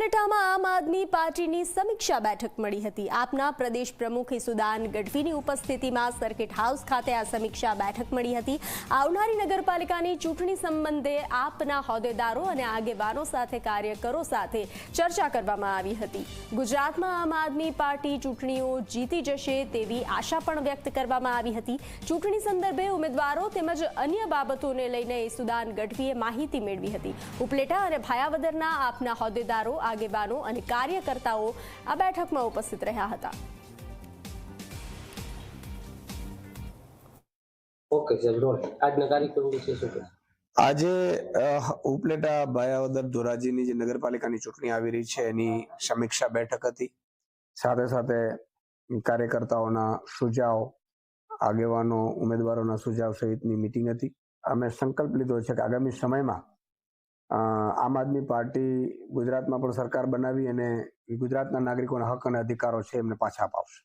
ઉપલેટામાં આમ આદમી પાર્ટીની સમીક્ષા બેઠક મળી હતી। આપના પ્રદેશ પ્રમુખ ઈસુદાન ગઢવીની ઉપસ્થિતિમાં સર્કિટ હાઉસ ખાતે આ સમીક્ષા બેઠક મળી હતી। આવનારી નગરપાલિકાની ચૂંટણી સંબંધે આપના હોદ્દેદારો અને આગેવાનો સાથે કાર્યકરો સાથે ચર્ચા કરવામાં આવી હતી। ગુજરાતમાં આમ આદમી પાર્ટી ચૂંટણીઓ જીતી જશે તેવી આશા પણ વ્યક્ત કરવામાં આવી હતી। ચૂંટણી સંદર્ભે ઉમેદવારો તેમજ અન્ય બાબતોને લઈને ઈસુદાન ગઢવીએ માહિતી મેળવી હતી। ઉપલેટા અને ભાયાવદરના આપના હોદ્દેદારો આગેવાનો અને કાર્યકર્તાઓ આ બેઠકમાં ઉપસ્થિત રહ્યા હતા। આજે ઉપલેટા ભાયાવદર ધોરાજીની જે નગરપાલિકાની ચૂંટણી આવી રહી છે એની સમીક્ષા બેઠક હતી। સાથે સાથે કાર્યકર્તાઓના સુઝાવ, આગેવાનો, ઉમેદવારોના સુઝાવ સહિતની મીટિંગ હતી। અમે સંકલ્પ લીધો છે કે આગામી સમયમાં આમ આદમી પાર્ટી ગુજરાતમાં પણ સરકાર બનાવી અને ગુજરાતના નાગરિકોના હક અને અધિકારો છે એમને પાછા અપાવશે।